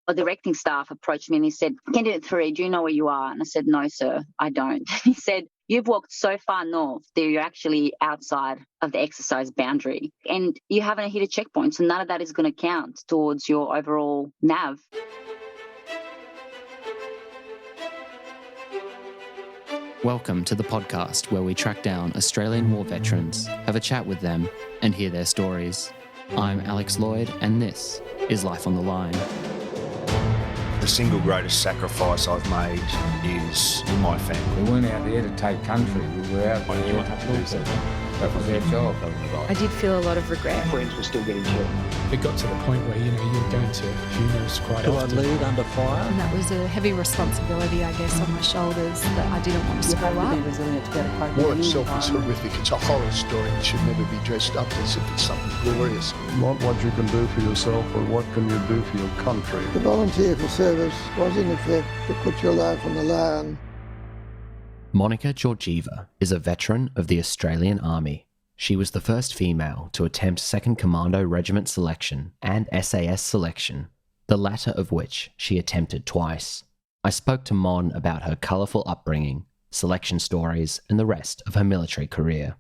a directing staff approached me and he said, "Candidate 3, do you know where you are?" And I said, "No, sir, I don't." He said, "You've walked so far north that you're actually outside of the exercise boundary and you haven't hit a checkpoint, so none of that is going to count towards your overall NAV." Welcome to the podcast where we track down Australian war veterans, have a chat with them, and hear their stories. I'm Alex Lloyd, and this is Life on the Line. The single greatest sacrifice I've made is my family. We weren't out there to take country, we were out there to do something. That was our job. I did feel a lot of regret. Friends were still getting killed. It got to the point where, you're going to funerals quite often. Do I lead under fire? And that was a heavy responsibility, I guess, on my shoulders that I didn't want to screw up. War itself is horrific. It's a horror story. It should never be dressed up as if it's something glorious. Not what you can do for yourself, but what can you do for your country. The volunteer for service was in effect to put your life on the line. Monika Georgieva is a veteran of the Australian Army. She was the first female to attempt 2nd Commando Regiment selection and SAS selection, the latter of which she attempted twice. I spoke to Mon about her colourful upbringing, selection stories, and the rest of her military career.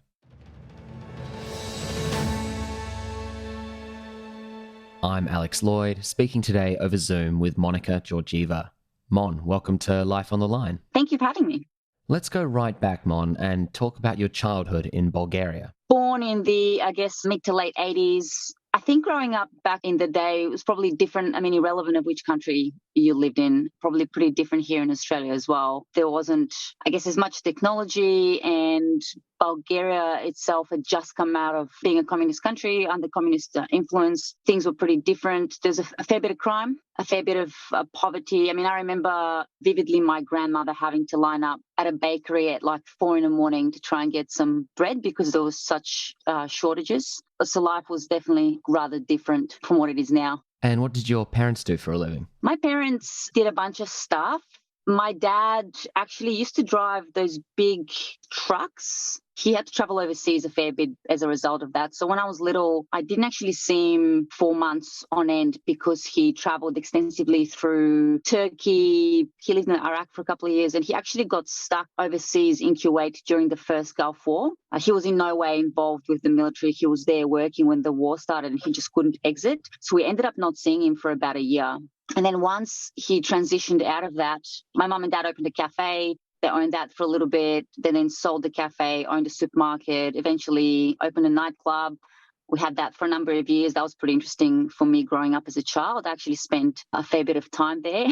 I'm Alex Lloyd, speaking today over Zoom with Monika Georgieva. Mon, welcome to Life on the Line. Thank you for having me. Let's go right back, Mon, and talk about your childhood in Bulgaria. Born in the, mid to late 80s. I think growing up back in the day, it was probably different. Irrelevant of which country you lived in, probably pretty different here in Australia as well. There wasn't, as much technology, and Bulgaria itself had just come out of being a communist country under communist influence. Things were pretty different. There's a fair bit of crime, a fair bit of poverty. I remember vividly my grandmother having to line up at a bakery at 4 a.m. to try and get some bread because there was such shortages. So life was definitely rather different from what it is now. And what did your parents do for a living? My parents did a bunch of stuff. My dad actually used to drive those big trucks. He had to travel overseas a fair bit as a result of that. So when I was little, I didn't actually see him 4 months on end because he traveled extensively through Turkey. He lived in Iraq for a couple of years, and he actually got stuck overseas in Kuwait during the first Gulf War. He was in no way involved with the military. He was there working when the war started, and he just couldn't exit. So we ended up not seeing him for about a year. And then once he transitioned out of that, my mum and dad opened a cafe. They owned that for a little bit. They then sold the cafe, owned a supermarket, eventually opened a nightclub. We had that for a number of years. That was pretty interesting for me growing up as a child. I actually spent a fair bit of time there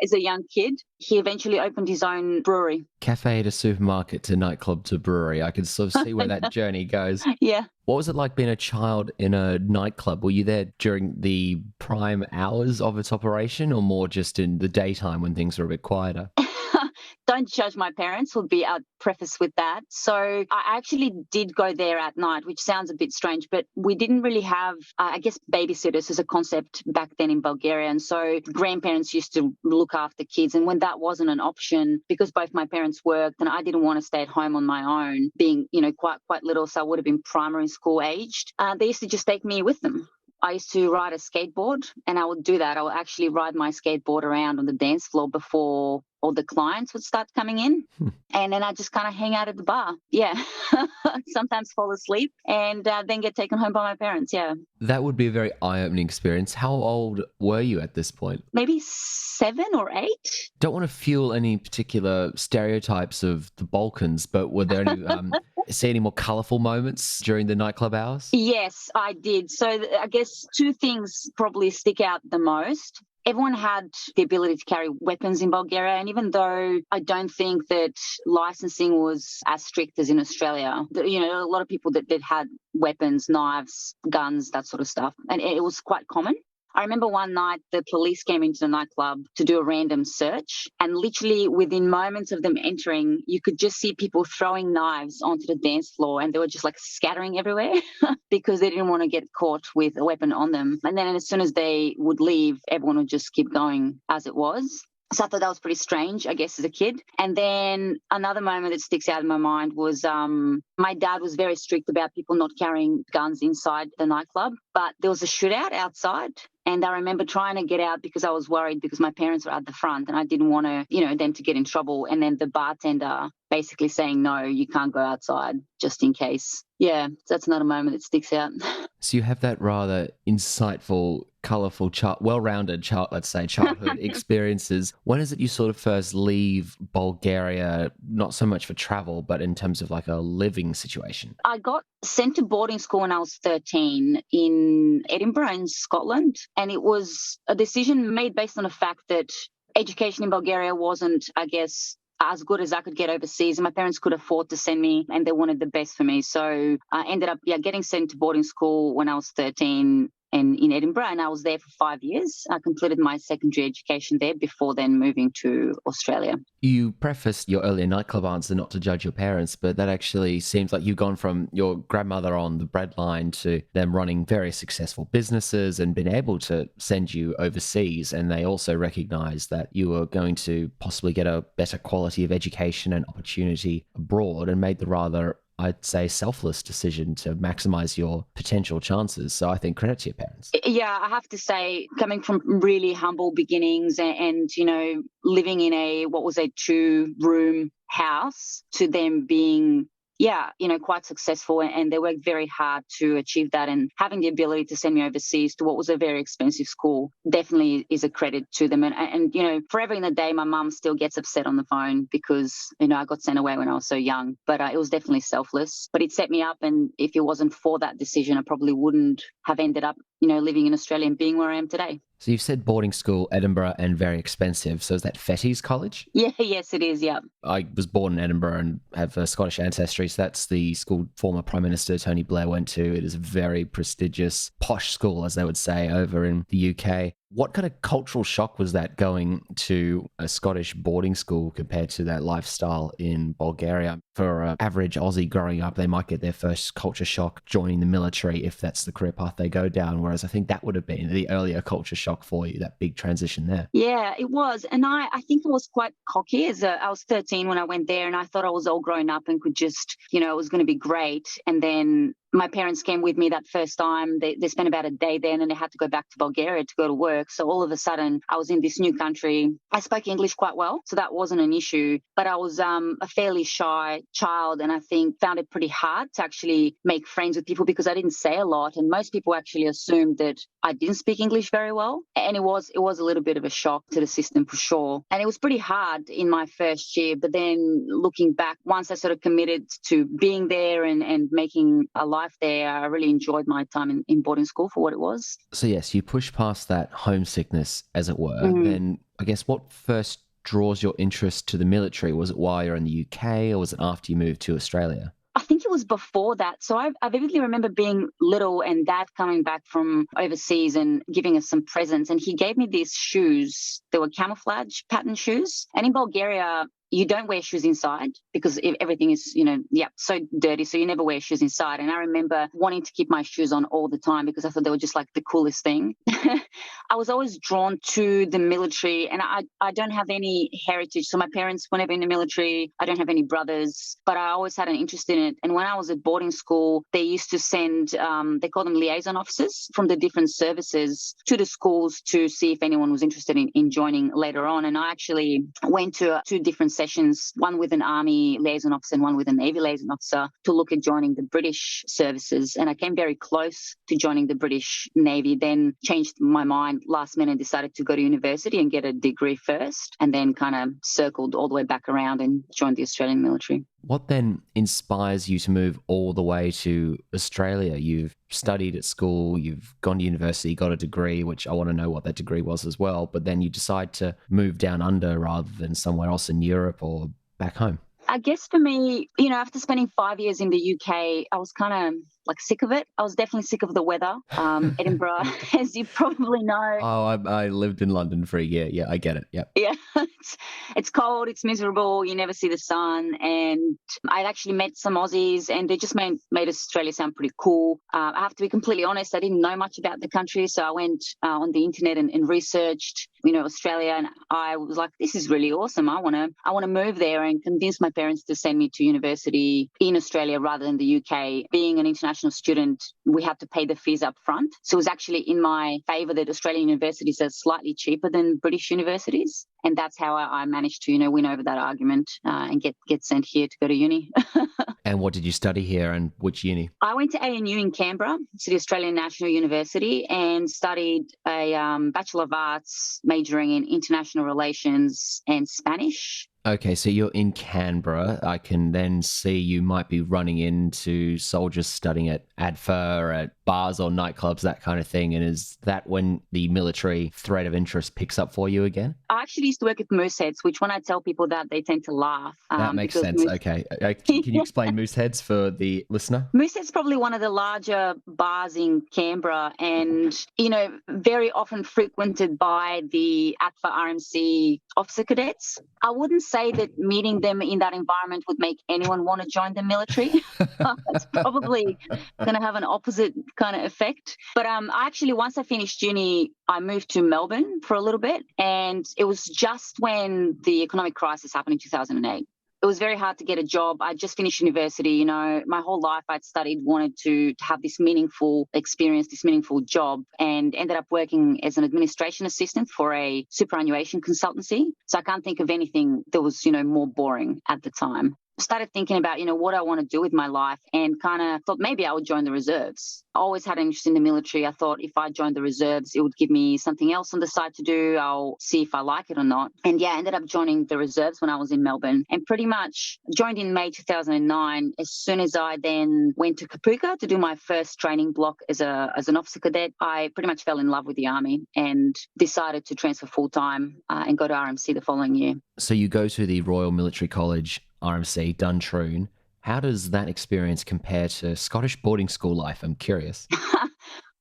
as a young kid. He eventually opened his own brewery. Cafe to supermarket to nightclub to brewery. I can sort of see where that journey goes. Yeah. What was it like being a child in a nightclub? Were you there during the prime hours of its operation, or more just in the daytime when things were a bit quieter? Don't judge my parents would be our preface with that. So I actually did go there at night, which sounds a bit strange, but we didn't really have, babysitters as a concept back then in Bulgaria. And so grandparents used to look after kids. And when that wasn't an option, because both my parents worked and I didn't want to stay at home on my own, being, quite little, so I would have been primary school aged, they used to just take me with them. I used to ride a skateboard, and I would do that. I would actually ride my skateboard around on the dance floor before all the clients would start coming in. And then I just kind of hang out at the bar. Yeah. Sometimes fall asleep and then get taken home by my parents. Yeah. That would be a very eye-opening experience. How old were you at this point? Maybe 7 or 8. Don't want to fuel any particular stereotypes of the Balkans, but were there any see any more colourful moments during the nightclub hours? Yes, I did. So I guess 2 things probably stick out the most. Everyone had the ability to carry weapons in Bulgaria, and even though I don't think that licensing was as strict as in Australia, a lot of people that had weapons, knives, guns, that sort of stuff, and it was quite common. I remember one night the police came into the nightclub to do a random search, and literally within moments of them entering, you could just see people throwing knives onto the dance floor, and they were just scattering everywhere because they didn't want to get caught with a weapon on them. And then as soon as they would leave, everyone would just keep going as it was. So I thought that was pretty strange, I guess, as a kid. And then another moment that sticks out in my mind was my dad was very strict about people not carrying guns inside the nightclub, but there was a shootout outside. And I remember trying to get out because I was worried because my parents were at the front and I didn't want to, them to get in trouble. And then the bartender basically saying, no, you can't go outside just in case. Yeah, that's another moment that sticks out. So you have that rather insightful, colourful, well-rounded childhood experiences. When is it you sort of first leave Bulgaria, not so much for travel, but in terms of like a living situation? I got sent to boarding school when I was 13 in Edinburgh in Scotland. And it was a decision made based on the fact that education in Bulgaria wasn't, I guess, as good as I could get overseas. And my parents could afford to send me and they wanted the best for me. So I ended up getting sent to boarding school when I was 13 and in Edinburgh, and I was there for 5 years. I completed my secondary education there before then moving to Australia. You prefaced your earlier nightclub answer not to judge your parents, but that actually seems like you've gone from your grandmother on the breadline to them running very successful businesses and been able to send you overseas. And they also recognise that you were going to possibly get a better quality of education and opportunity abroad, and made the rather, I'd say, selfless decision to maximize your potential chances. So I think credit to your parents. Yeah, I have to say, coming from really humble beginnings and living in a 2-room house to them being quite successful, and they worked very hard to achieve that, and having the ability to send me overseas to what was a very expensive school definitely is a credit to them. And forever in the day, my mum still gets upset on the phone because, I got sent away when I was so young, but it was definitely selfless. But it set me up, and if it wasn't for that decision, I probably wouldn't have ended up, living in Australia and being where I am today. So you've said boarding school, Edinburgh, and very expensive. So is that Fettes College? Yeah, yes, it is, yeah. I was born in Edinburgh and have a Scottish ancestry. So that's the school former Prime Minister Tony Blair went to. It is a very prestigious, posh school, as they would say, over in the UK. What kind of cultural shock was that, going to a Scottish boarding school compared to that lifestyle in Bulgaria? For an average Aussie growing up, they might get their first culture shock joining the military if that's the career path they go down, whereas I think that would have been the earlier culture shock for you, that big transition there. Yeah, it was. And I think I was quite cocky. I was 13 when I went there, and I thought I was all grown up and could just, it was going to be great. And then my parents came with me that first time. They spent about a day there, and then they had to go back to Bulgaria to go to work. So all of a sudden, I was in this new country. I spoke English quite well, so that wasn't an issue. But I was a fairly shy child, and I think found it pretty hard to actually make friends with people because I didn't say a lot. And most people actually assumed that I didn't speak English very well. And it was a little bit of a shock to the system for sure. And it was pretty hard in my first year. But then looking back, once I sort of committed to being there and making a life there, I really enjoyed my time in boarding school for what it was. So yes, you push past that homesickness, as it were. Then I guess what first draws your interest to the military? Was it while you're in the UK, or was it after you moved to Australia? I think it was before that. So I vividly remember being little and Dad coming back from overseas and giving us some presents. And he gave me these shoes. They were camouflage pattern shoes. And in Bulgaria, you don't wear shoes inside because everything is, so dirty. So you never wear shoes inside. And I remember wanting to keep my shoes on all the time because I thought they were just like the coolest thing. I was always drawn to the military, and I don't have any heritage. So my parents were never in the military. I don't have any brothers, but I always had an interest in it. And when I was at boarding school, they used to send, they call them liaison officers from the different services to the schools to see if anyone was interested in joining later on. And I actually went to 2 different sessions, one with an Army liaison officer and one with a Navy liaison officer, to look at joining the British services. And I came very close to joining the British Navy, then changed my mind last minute, decided to go to university and get a degree first, and then kind of circled all the way back around and joined the Australian military. What then inspires you to move all the way to Australia? You've studied at school, you've gone to university, got a degree, which I want to know what that degree was as well, but then you decide to move down under rather than somewhere else in Europe or back home. I guess for me, after spending 5 years in the UK, I was kind of sick of it. I was definitely sick of the weather. Edinburgh, as you probably know. Oh, I lived in London for a year. Yeah, I get it. Yep. Yeah, it's cold, it's miserable, you never see the sun. And I'd actually met some Aussies, and they just made Australia sound pretty cool. I have to be completely honest, I didn't know much about the country, so I went on the internet and researched, Australia, and I was like, this is really awesome. I want to move there, and convince my parents to send me to university in Australia rather than the UK. Being an international international student, we had to pay the fees up front. So it was actually in my favour that Australian universities are slightly cheaper than British universities. And that's how I managed to, win over that argument and get sent here to go to uni. And what did you study here and which uni? I went to ANU in Canberra, to the Australian National University, and studied a Bachelor of Arts majoring in international relations and Spanish. Okay, so you're in Canberra. I can then see you might be running into soldiers studying at ADFA, at bars or nightclubs, that kind of thing. And is that when the military thread of interest picks up for you again? I actually used to work at Mooseheads, which when I tell people that, they tend to laugh. That makes sense. Okay. Can you explain Mooseheads for the listener? Mooseheads probably one of the larger bars in Canberra and, very often frequented by the ADFA RMC officer cadets. I wouldn't say that meeting them in that environment would make anyone want to join the military. It's probably going to have an opposite kind of effect. But once I finished uni, I moved to Melbourne for a little bit. And it was just when the economic crisis happened in 2008. It was very hard to get a job. I just finished university. My whole life I'd studied, wanted to have this meaningful experience, this meaningful job, and ended up working as an administration assistant for a superannuation consultancy. So I can't think of anything that was, more boring at the time. Started thinking about, what I want to do with my life and kind of thought maybe I would join the reserves. I always had an interest in the military. I thought if I joined the reserves, it would give me something else on the side to do. I'll see if I like it or not. And I ended up joining the reserves when I was in Melbourne and pretty much joined in May 2009. As soon as I then went to Kapuka to do my first training block as an officer cadet, I pretty much fell in love with the Army and decided to transfer full-time and go to RMC the following year. So you go to the Royal Military College, RMC, Duntroon. How does that experience compare to Scottish boarding school life? I'm curious.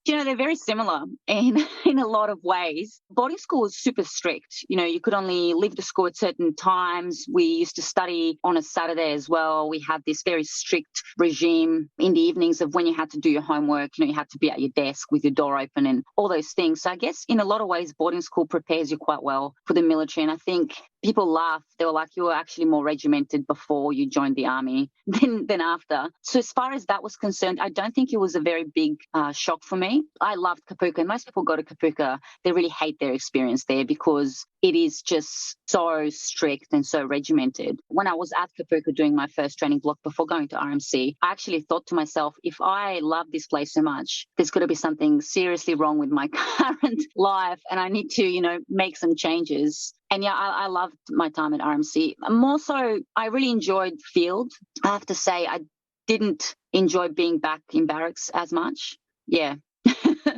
They're very similar in a lot of ways. Boarding school was super strict. You could only leave the school at certain times. We used to study on a Saturday as well. We had this very strict regime in the evenings of when you had to do your homework. You had to be at your desk with your door open and all those things. So I guess in a lot of ways, boarding school prepares you quite well for the military. And I think people laugh. They were like, you were actually more regimented before you joined the Army than after. So as far as that was concerned, I don't think it was a very big shock for me. I loved Kapuka, and most people go to Kapuka, they really hate their experience there because it is just so strict and so regimented. When I was at Kapuka doing my first training block before going to RMC, I actually thought to myself, if I love this place so much, there's got to be something seriously wrong with my current life and I need to, make some changes. And I loved my time at RMC. More so, I really enjoyed field. I have to say, I didn't enjoy being back in barracks as much. Yeah.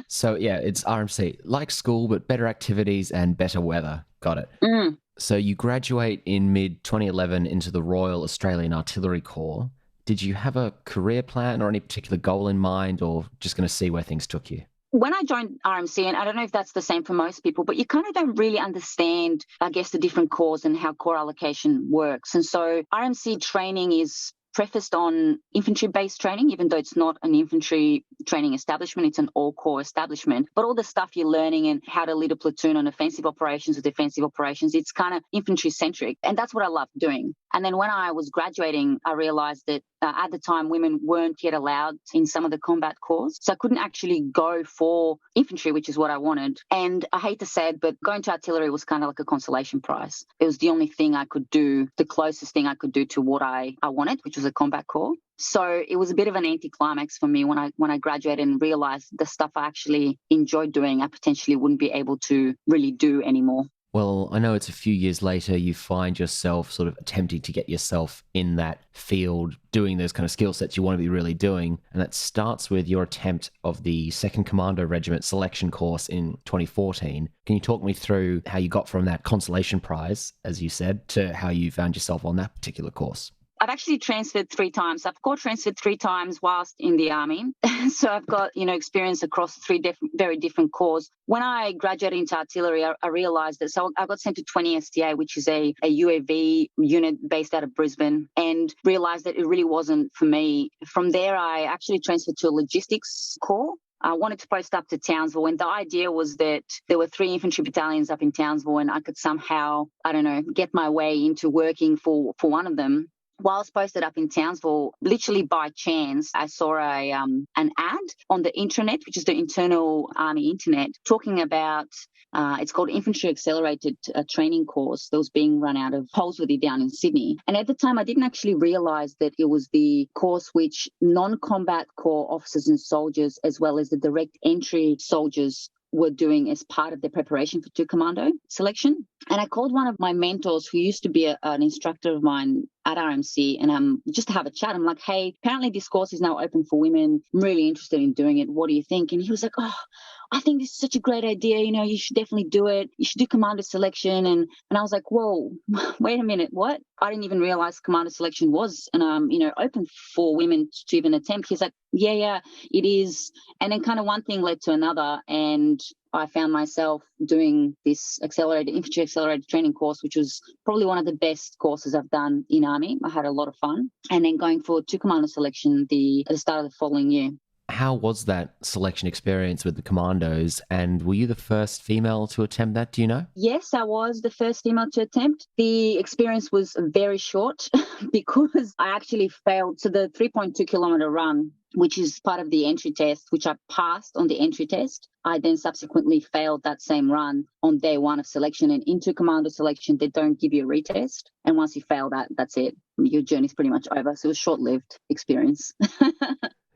So, it's RMC. Like school, but better activities and better weather. Got it. Mm. So you graduate in mid-2011 into the Royal Australian Artillery Corps. Did you have a career plan or any particular goal in mind, or just going to see where things took you? When I joined RMC, and I don't know if that's the same for most people, but you kind of don't really understand, I guess, the different corps and how corps allocation works. And so RMC training is prefaced on infantry-based training, even though it's not an infantry training establishment, it's an all-corps establishment. But all the stuff you're learning and how to lead a platoon on offensive operations or defensive operations, it's kind of infantry-centric. And that's what I love doing. And then when I was graduating, I realized that at the time, women weren't yet allowed in some of the combat corps. So I couldn't actually go for infantry, which is what I wanted. And I hate to say it, but going to artillery was kind of like a consolation prize. It was the only thing I could do, the closest thing I could do to what I wanted, which was a combat corps. So it was a bit of an anticlimax for me when I graduated and realized the stuff I actually enjoyed doing, I potentially wouldn't be able to really do anymore. Well, I know it's a few years later, you find yourself sort of attempting to get yourself in that field, doing those kind of skill sets you want to be really doing. And that starts with your attempt of the 2nd Commando Regiment selection course in 2014. Can you talk me through how you got from that consolation prize, as you said, to how you found yourself on that particular course? I've actually transferred 3 times. I've got transferred 3 times whilst in the Army. So I've got, experience across 3 very different corps. When I graduated into artillery, I realized that, so I got sent to 20 STA, which is a UAV unit based out of Brisbane, and realized that it really wasn't for me. From there, I actually transferred to a logistics corps. I wanted to post up to Townsville, and the idea was that there were 3 infantry battalions up in Townsville and I could somehow, get my way into working for one of them. while I was posted up in Townsville, literally by chance, I saw an ad on the intranet, which is the internal Army internet, talking about it's called Infantry Accelerated Training Course that was being run out of Holsworthy down in Sydney. And at the time, I didn't actually realise that it was the course which non-combat corps officers and soldiers, as well as the direct entry soldiers, were doing as part of their preparation for 2 Commando selection. And I called one of my mentors who used to be an instructor of mine at RMC and just to have a chat. I'm like, hey, apparently this course is now open for women. I'm really interested in doing it. What do you think? And he was like, oh, I think this is such a great idea. You should definitely do it. You should do Commando selection. And I was like, whoa, wait a minute, what? I didn't even realize Commando selection was open for women to even attempt. He's like, yeah, it is. And then kind of one thing led to another. And I found myself doing this infantry accelerated training course, which was probably one of the best courses I've done in Army. I had a lot of fun. And then going forward to Commando selection at the start of the following year. How was that selection experience with the Commandos, and were you the first female to attempt that, do you know? Yes, I was the first female to attempt. The experience was very short because I actually failed. So the 3.2 kilometre run, which is part of the entry test, which I passed on the entry test, I then subsequently failed that same run on day 1 of selection. And into Commando selection, they don't give you a retest. And once you fail that, that's it. Your journey's pretty much over. So it was a short-lived experience.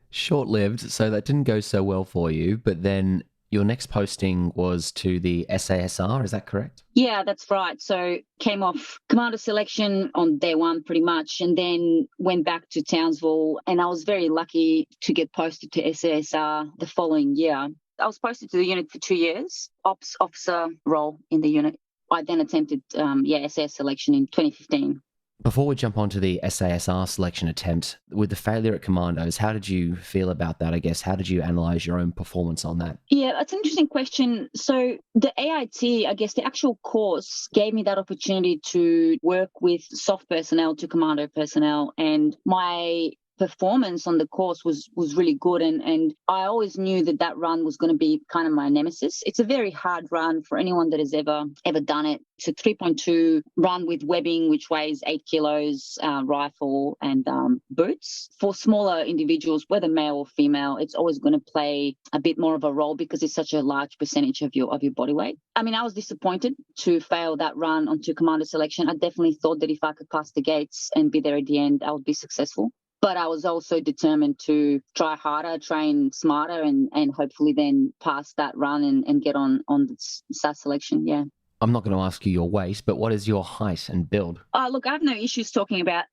Short-lived, so that didn't go so well for you, but then your next posting was to the SASR, is that correct? Yeah, that's right. So came off Commando selection on day 1 pretty much, and then went back to Townsville, and I was very lucky to get posted to SASR the following year. I was posted to the unit for 2 years, ops officer role in the unit. I then attempted SAS selection in 2015. Before we jump onto the SASR selection attempt, with the failure at Commandos, how did you feel about that, I guess? How did you analyse your own performance on that? Yeah, that's an interesting question. So the AIT, I guess the actual course, gave me that opportunity to work with soft personnel to Commando personnel, and my performance on the course was really good, and I always knew that run was going to be kind of my nemesis. It's a very hard run for anyone that has ever done it. It's a 3.2 run with webbing, which weighs 8 kilos, rifle and boots. For smaller individuals, whether male or female, it's always going to play a bit more of a role because it's such a large percentage of your body weight. I mean, I was disappointed to fail that run onto Commando selection. I definitely thought that if I could pass the gates and be there at the end, I would be successful. But I was also determined to try harder, train smarter, and hopefully then pass that run and get on the SAS selection, yeah. I'm not going to ask you your weight, but what is your height and build? Look, I have no issues talking about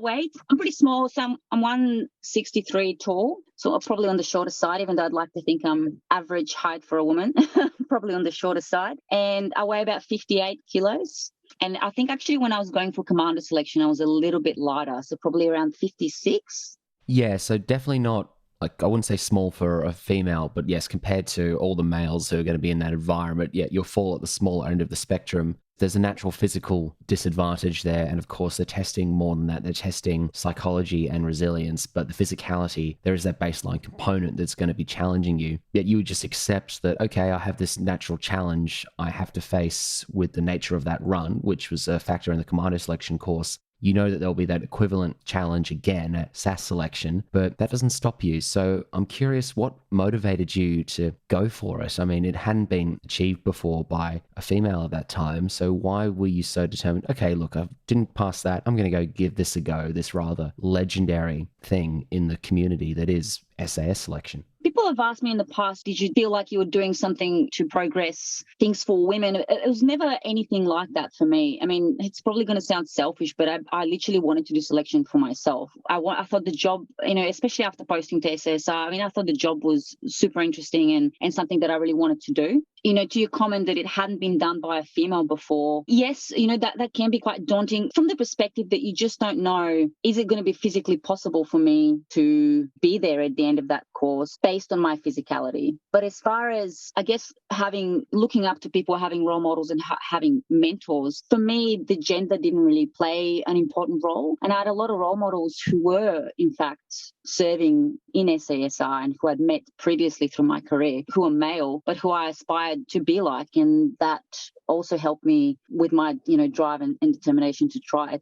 weight. I'm pretty small, so I'm 163 tall, so I'm probably on the shorter side, even though I'd like to think I'm average height for a woman, probably on the shorter side. And I weigh about 58 kilos. And I think actually when I was going for Commando selection, I was a little bit lighter, so probably around 56. Yeah, so definitely not, like, I wouldn't say small for a female, but yes, compared to all the males who are going to be in that environment, yeah, you'll fall at the smaller end of the spectrum. There's a natural physical disadvantage there, and of course they're testing more than that. They're testing psychology and resilience, but the physicality, there is that baseline component that's going to be challenging you. Yet you would just accept that, okay, I have this natural challenge I have to face with the nature of that run, which was a factor in the Commando selection course. You know that there'll be that equivalent challenge again at SAS selection, but that doesn't stop you. So I'm curious, what motivated you to go for it? I mean, it hadn't been achieved before by a female at that time. So why were you so determined? Okay, look, I didn't pass that. I'm going to go give this a go, this rather legendary thing in the community that is SAS selection. People have asked me in the past, did you feel like you were doing something to progress things for women? It was never anything like that for me. I mean, it's probably going to sound selfish, but I literally wanted to do selection for myself. I thought the job, especially after posting to SSR, I mean, I thought the job was super interesting and something that I really wanted to do. To your comment that it hadn't been done by a female before, yes, that can be quite daunting from the perspective that you just don't know, is it going to be physically possible for me to be there at the end of that course? based on my physicality. But as far as, I guess, looking up to people, having role models and having mentors, for me, the gender didn't really play an important role. And I had a lot of role models who were, in fact, serving in SASR and who I'd met previously through my career, who are male, but who I aspired to be like. And that also helped me with my, drive and determination to try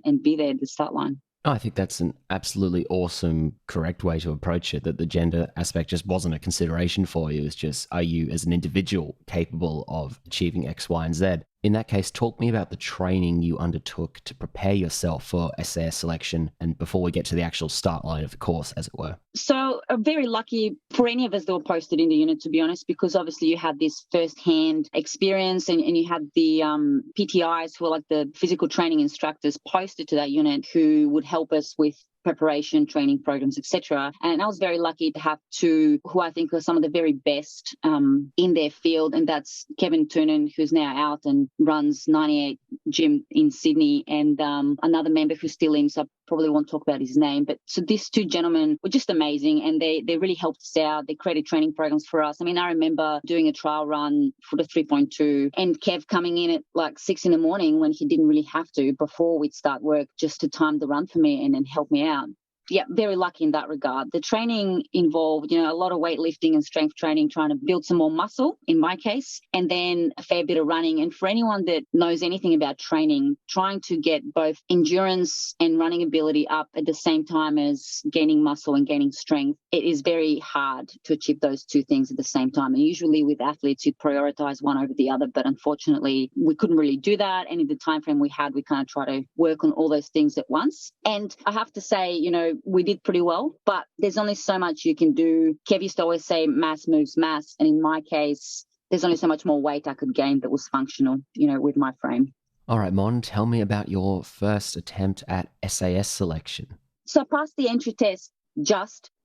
and be there at the start line. I think that's an absolutely awesome, correct way to approach it, that the gender aspect just wasn't a consideration for you. It's just, are you as an individual capable of achieving X, Y, and Z? In that case, talk me about the training you undertook to prepare yourself for SAS selection, and before we get to the actual start line of the course, as it were. So very lucky for any of us that were posted in the unit, to be honest, because obviously you had this first-hand experience and you had the PTIs, who were like the physical training instructors, posted to that unit who would help us with preparation, training programs, etc. And I was very lucky to have two who I think are some of the very best in their field, and that's Kevin Toonan, who's now out and runs 98 Gym in Sydney, and another member who's still in, so I probably won't talk about his name. But so these two gentlemen were just amazing, and they really helped us out. They created training programs for us. I mean, I remember doing a trial run for the 3.2 and Kev coming in at like 6 a.m. when he didn't really have to, before we'd start work, just to time the run for me and then help me out. Yeah, very lucky in that regard. The training involved, a lot of weightlifting and strength training, trying to build some more muscle, in my case, and then a fair bit of running. And for anyone that knows anything about training, trying to get both endurance and running ability up at the same time as gaining muscle and gaining strength, it is very hard to achieve those two things at the same time. And usually with athletes, you prioritize one over the other. But unfortunately, we couldn't really do that. And in the time frame we had, we kind of try to work on all those things at once. And I have to say, we did pretty well, but there's only so much you can do. Kev used to always say mass moves mass. And in my case, there's only so much more weight I could gain that was functional, with my frame. All right, Mon, tell me about your first attempt at SAS selection. So I passed the entry test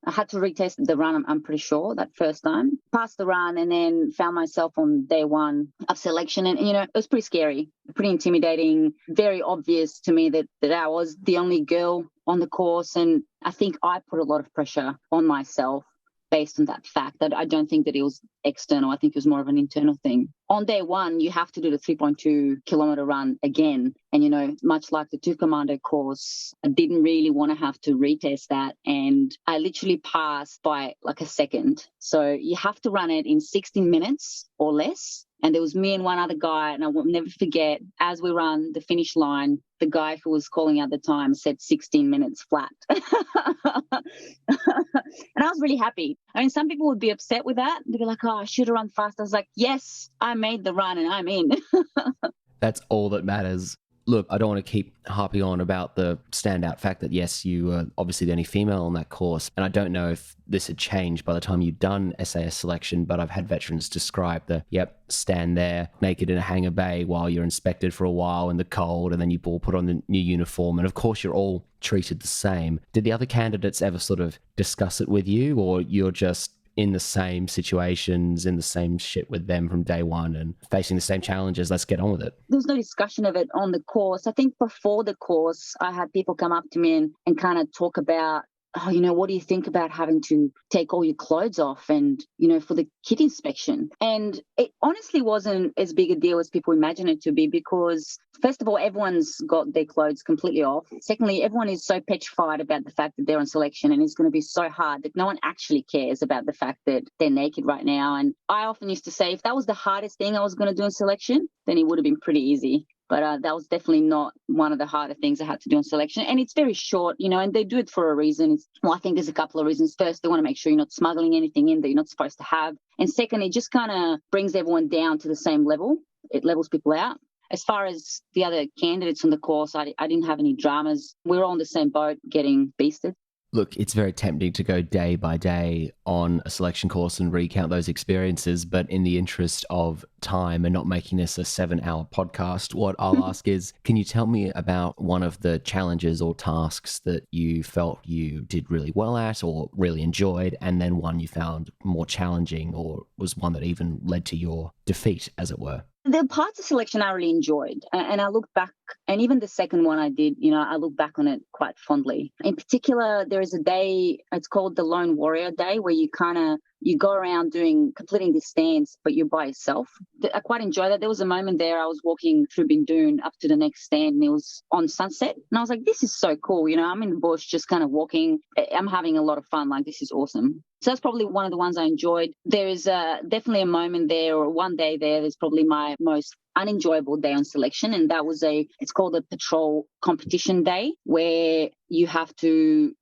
I had to retest the run, I'm pretty sure, that first time. Passed the run and then found myself on day one of selection. And, it was pretty scary, pretty intimidating, very obvious to me that I was the only girl on the course. And I think I put a lot of pressure on myself based on that fact. That I don't think that it was external. I think it was more of an internal thing. On day one, you have to do the 3.2 kilometer run again. And, much like the 2 Commando course, I didn't really want to have to retest that. And I literally passed by like a second. So you have to run it in 16 minutes or less. And there was me and one other guy, and I will never forget, as we run the finish line, the guy who was calling at the time said 16 minutes flat. And I was really happy. I mean, some people would be upset with that. They'd be like, oh, I should have run fast. I was like, yes, I made the run and I'm in. That's all that matters. Look, I don't want to keep harping on about the standout fact that, yes, you were obviously the only female on that course. And I don't know if this had changed by the time you'd done SAS selection, but I've had veterans describe stand there naked in a hangar bay while you're inspected for a while in the cold, and then you all put on the new uniform. And of course, you're all treated the same. Did the other candidates ever sort of discuss it with you, or you're just in the same situations, in the same shit with them from day one and facing the same challenges? Let's get on with it. There was no discussion of it on the course. I think before the course, I had people come up to me and kind of talk about, oh, what do you think about having to take all your clothes off and, for the kit inspection? And it honestly wasn't as big a deal as people imagine it to be, because first of all, everyone's got their clothes completely off. Secondly, everyone is so petrified about the fact that they're on selection, and it's going to be so hard that no one actually cares about the fact that they're naked right now. And I often used to say, if that was the hardest thing I was going to do in selection, then it would have been pretty easy. But that was definitely not one of the harder things I had to do on selection. And it's very short, and they do it for a reason. I think there's a couple of reasons. First, they want to make sure you're not smuggling anything in that you're not supposed to have. And second, it just kind of brings everyone down to the same level. It levels people out. As far as the other candidates on the course, I didn't have any dramas. We were all on the same boat getting beasted. Look, it's very tempting to go day by day on a selection course and recount those experiences, but in the interest of time and not making this a 7-hour podcast, what I'll ask is, can you tell me about one of the challenges or tasks that you felt you did really well at or really enjoyed, and then one you found more challenging, or was one that even led to your defeat, as it were? The parts of selection I really enjoyed, and I look back, and even the second one I did, I look back on it quite fondly. In particular, there is a day, it's called the Lone Warrior Day, where you go around completing the stands, but you're by yourself. I quite enjoy that. There was a moment there I was walking through Bindoon up to the next stand, and it was on sunset, and I was like, this is so cool. I'm in the bush just kind of walking. I'm having a lot of fun. Like, this is awesome. So that's probably one of the ones I enjoyed. There is definitely a moment there, or one day there's probably my most unenjoyable day on selection, and that was it's called a patrol competition day, where you have to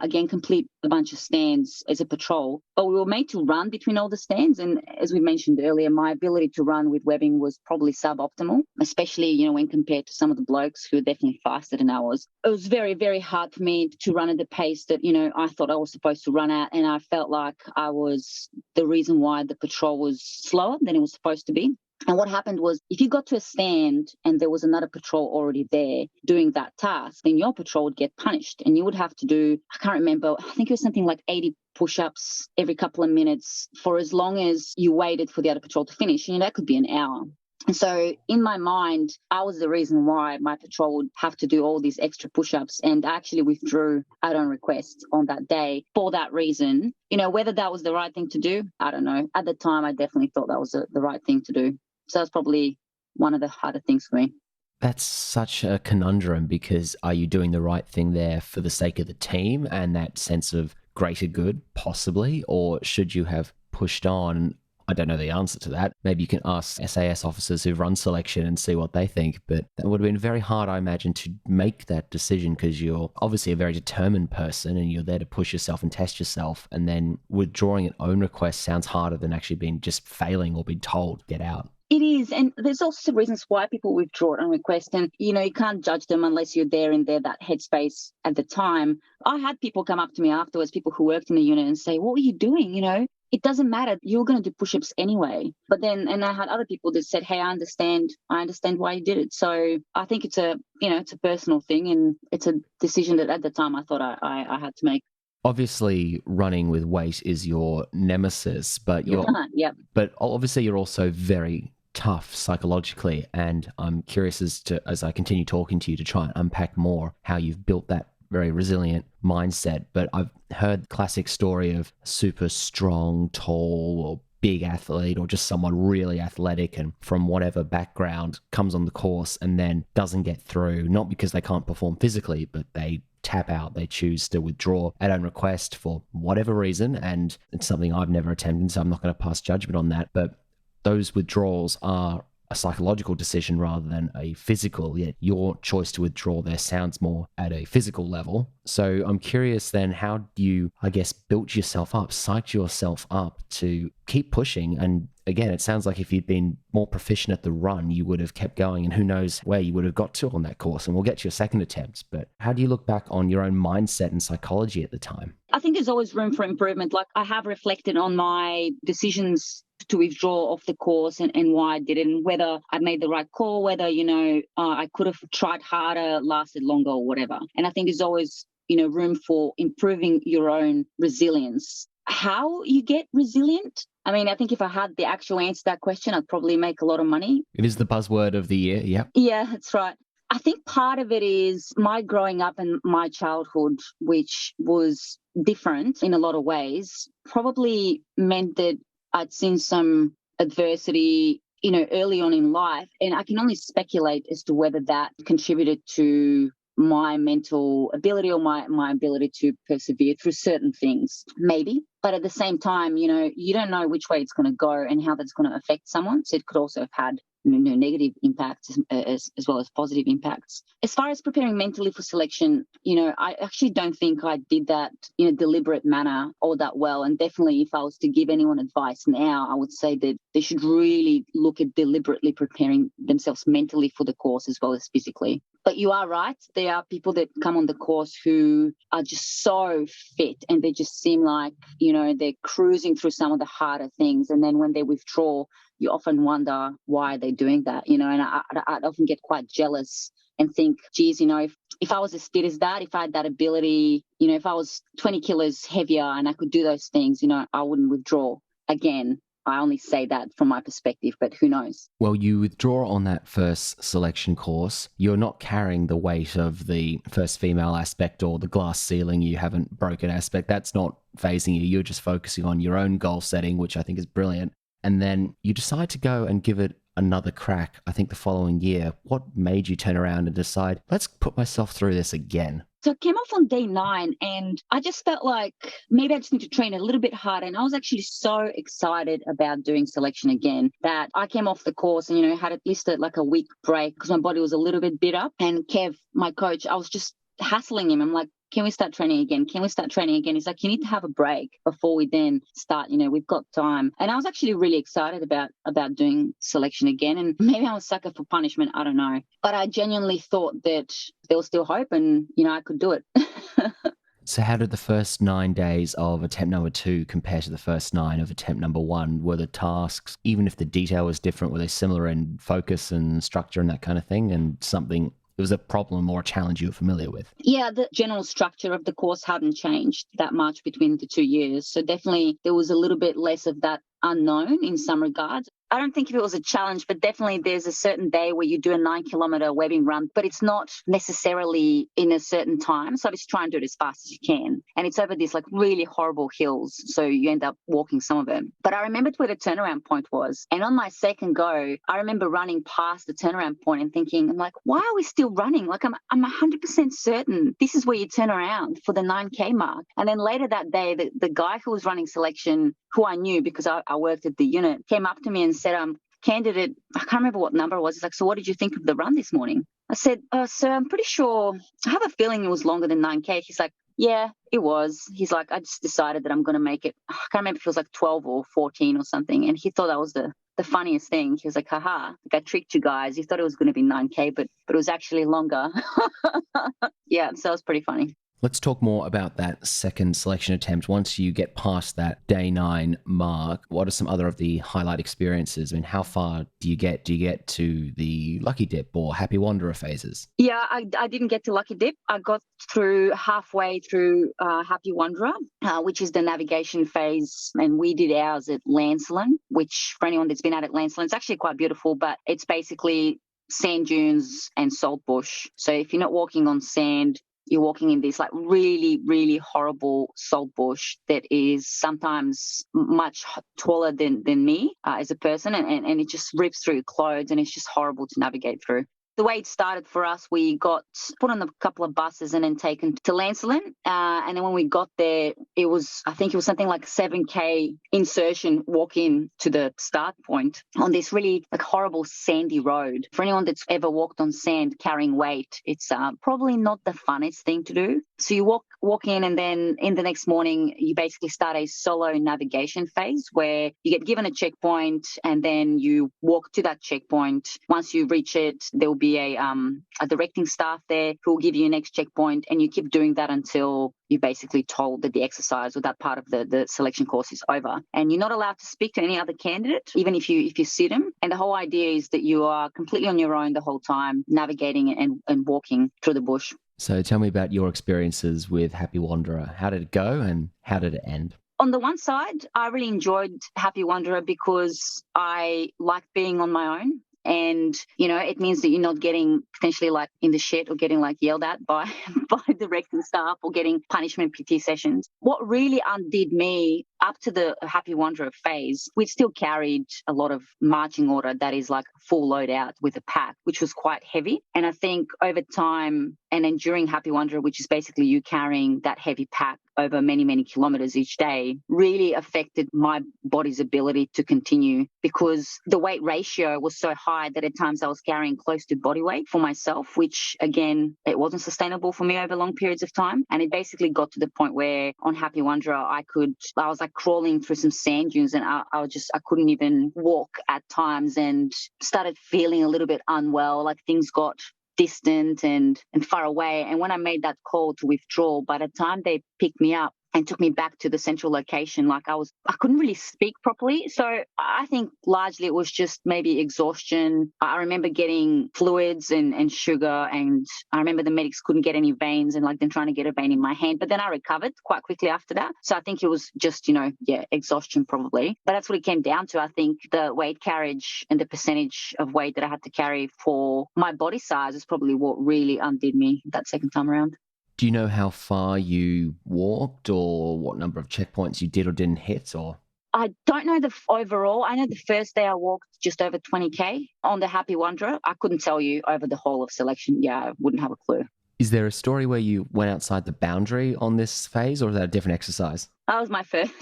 again complete a bunch of stands as a patrol. But we were made to run between all the stands, and as we mentioned earlier, my ability to run with webbing was probably suboptimal, especially when compared to some of the blokes who were definitely faster than I was. It was very, very hard for me to run at the pace that I thought I was supposed to run at, and I felt like I was the reason why the patrol was slower than it was supposed to be. And what happened was, if you got to a stand and there was another patrol already there doing that task, then your patrol would get punished, and you would have to do, I can't remember, I think it was something like 80 push-ups every couple of minutes for as long as you waited for the other patrol to finish. That could be an hour. And so in my mind, I was the reason why my patrol would have to do all these extra push-ups, and I actually withdrew out on request on that day for that reason. Whether that was the right thing to do, I don't know. At the time, I definitely thought that was the right thing to do. So that's probably one of the harder things for me. That's such a conundrum, because are you doing the right thing there for the sake of the team and that sense of greater good, possibly, or should you have pushed on? I don't know the answer to that. Maybe you can ask SAS officers who've run selection and see what they think, but that would have been very hard, I imagine, to make that decision, because you're obviously a very determined person and you're there to push yourself and test yourself, and then withdrawing an own request sounds harder than actually being just failing or being told, get out. It is, and there's also reasons why people withdraw it on request, and you can't judge them unless you're there in that headspace at the time. I had people come up to me afterwards, people who worked in the unit, and say, what were you doing? It doesn't matter, you're going to do push-ups anyway. But then, and I had other people that said, hey, I understand why you did it. So I think it's a personal thing, and it's a decision that at the time I thought I had to make. Obviously, running with weight is your nemesis, but Yep. But obviously you're also very tough psychologically, and I'm curious as I continue talking to you to try and unpack more how you've built that very resilient mindset. But I've heard the classic story of super strong, tall, or big athlete, or just someone really athletic and from whatever background comes on the course and then doesn't get through, not because they can't perform physically, but they tap out, they choose to withdraw at own request for whatever reason. And it's something I've never attempted, so I'm not going to pass judgment on that. But those withdrawals are a psychological decision rather than a physical, yet your choice to withdraw there sounds more at a physical level. So I'm curious then, how do you, built yourself up, psyched yourself up to keep pushing? And again, it sounds like if you'd been more proficient at the run, you would have kept going, and who knows where you would have got to on that course. And we'll get to your second attempt. But how do you look back on your own mindset and psychology at the time? I think there's always room for improvement. Like, I have reflected on my decisions to withdraw off the course and why I did it, and whether I made the right call, whether, I could have tried harder, lasted longer, or whatever. And I think there's always, room for improving your own resilience. How you get resilient? I mean, I think if I had the actual answer to that question, I'd probably make a lot of money. It is the buzzword of the year, yep. Yeah, that's right. I think part of it is my growing up and my childhood, which was different in a lot of ways, probably meant that I'd seen some adversity, early on in life. And I can only speculate as to whether that contributed to my mental ability or my ability to persevere through certain things, maybe. But at the same time, you don't know which way it's going to go and how that's going to affect someone. So it could also have had negative impacts as well as positive impacts. As far as preparing mentally for selection, I actually don't think I did that in a deliberate manner all that well. And definitely, if I was to give anyone advice now, I would say that they should really look at deliberately preparing themselves mentally for the course as well as physically. But you are right. There are people that come on the course who are just so fit, and they just seem like, they're cruising through some of the harder things. And then when they withdraw, you often wonder why they're doing that, and I'd often get quite jealous and think, geez, if I was as fit as that, if I had that ability, if I was 20 kilos heavier and I could do those things, I wouldn't withdraw again. I only say that from my perspective, but who knows? Well, you withdraw on that first selection course. You're not carrying the weight of the first female aspect or the glass ceiling you haven't broken aspect. That's not phasing you. You're just focusing on your own goal setting, which I think is brilliant. And then you decide to go and give it another crack, I think the following year. What made you turn around and decide, let's put myself through this again? So I came off on day 9 and I just felt like maybe I just need to train a little bit harder. And I was actually so excited about doing selection again that I came off the course and, had at least a week break because my body was a little bit beat up. And Kev, my coach, I was just hassling him. I'm like, can we start training again? Can we start training again? He's like, you need to have a break before we then start. We've got time. And I was actually really excited about doing selection again. And maybe I'm a sucker for punishment. I don't know. But I genuinely thought that there was still hope and, I could do it. So how did the first 9 days of attempt number 2 compare to the first 9 of attempt number 1? Were the tasks, even if the detail was different, were they similar in focus and structure and that kind of thing? And something... it was a problem or a challenge you were familiar with? Yeah, the general structure of the course hadn't changed that much between the 2 years. So definitely there was a little bit less of that unknown in some regards. I don't think if it was a challenge, but definitely there's a certain day where you do a 9-kilometer webbing run, but it's not necessarily in a certain time. So I just try and do it as fast as you can. And it's over these really horrible hills. So you end up walking some of them. But I remembered where the turnaround point was. And on my second go, I remember running past the turnaround point and thinking, I'm like, why are we still running? I'm 100% certain this is where you turn around for the 9K mark. And then later that day, the guy who was running selection, who I knew because I worked at the unit, came up to me and said, candidate, I can't remember what number it was. He's like, so what did you think of the run this morning? I said, sir, I'm pretty sure, I have a feeling it was longer than 9K. He's like, yeah, it was. He's like, I just decided that I'm going to make it. I can't remember if it was 12 or 14 or something. And he thought that was the funniest thing. He was like, haha, I tricked you guys. You thought it was going to be 9K, but it was actually longer. Yeah, so it was pretty funny. Let's talk more about that second selection attempt. Once you get past that day 9 mark, what are some other of the highlight experiences? I mean, how far do you get? Do you get to the Lucky Dip or Happy Wanderer phases? Yeah, I didn't get to Lucky Dip. I got through halfway through Happy Wanderer, which is the navigation phase. And we did ours at Lancelin, which for anyone that's been out at Lancelin, it's actually quite beautiful, but it's basically sand dunes and salt bush. So if you're not walking on sand, you're walking in this really, really horrible salt bush that is sometimes much taller than me as a person. And it just rips through your clothes and it's just horrible to navigate through. The way it started for us, we got put on a couple of buses and then taken to Lancelin. And then when we got there, I think it was something like 7K insertion walk in to the start point on this really horrible sandy road. For anyone that's ever walked on sand carrying weight, it's probably not the funnest thing to do. So you walk in and then in the next morning, you basically start a solo navigation phase where you get given a checkpoint and then you walk to that checkpoint. Once you reach it, there will be a directing staff there who will give you your next checkpoint, and you keep doing that until you're basically told that the exercise or that part of the selection course is over. And you're not allowed to speak to any other candidate, even if you see them. And the whole idea is that you are completely on your own the whole time, navigating and walking through the bush. So tell me about your experiences with Happy Wanderer. How did it go and how did it end? On the one side, I really enjoyed Happy Wanderer because I like being on my own. And, it means that you're not getting potentially in the shit or getting yelled at by directing staff or getting punishment PT sessions. What really undid me up to the Happy Wanderer phase, we still carried a lot of marching order that is full load out with a pack, which was quite heavy. And I think over time and then during Happy Wanderer, which is basically you carrying that heavy pack over many, many kilometers each day, really affected my body's ability to continue because the weight ratio was so high that at times I was carrying close to body weight for myself, which again, it wasn't sustainable for me over long periods of time. And it basically got to the point where on Happy Wanderer, I was crawling through some sand dunes and I couldn't even walk at times and started feeling a little bit unwell, things got distant and far away. And when I made that call to withdraw, by the time they picked me up and took me back to the central location. Like I couldn't really speak properly. So I think largely it was just maybe exhaustion. I remember getting fluids and sugar, and I remember the medics couldn't get any veins and like them trying to get a vein in my hand. But then I recovered quite quickly after that. So I think it was just, exhaustion probably. But that's what it came down to. I think the weight carriage and the percentage of weight that I had to carry for my body size is probably what really undid me that second time around. Do you know how far you walked or what number of checkpoints you did or didn't hit? Or I don't know the overall. I know the first day I walked just over 20K on the Happy Wanderer. I couldn't tell you over the whole of selection. Yeah, I wouldn't have a clue. Is there a story where you went outside the boundary on this phase, or is that a different exercise? That was my first.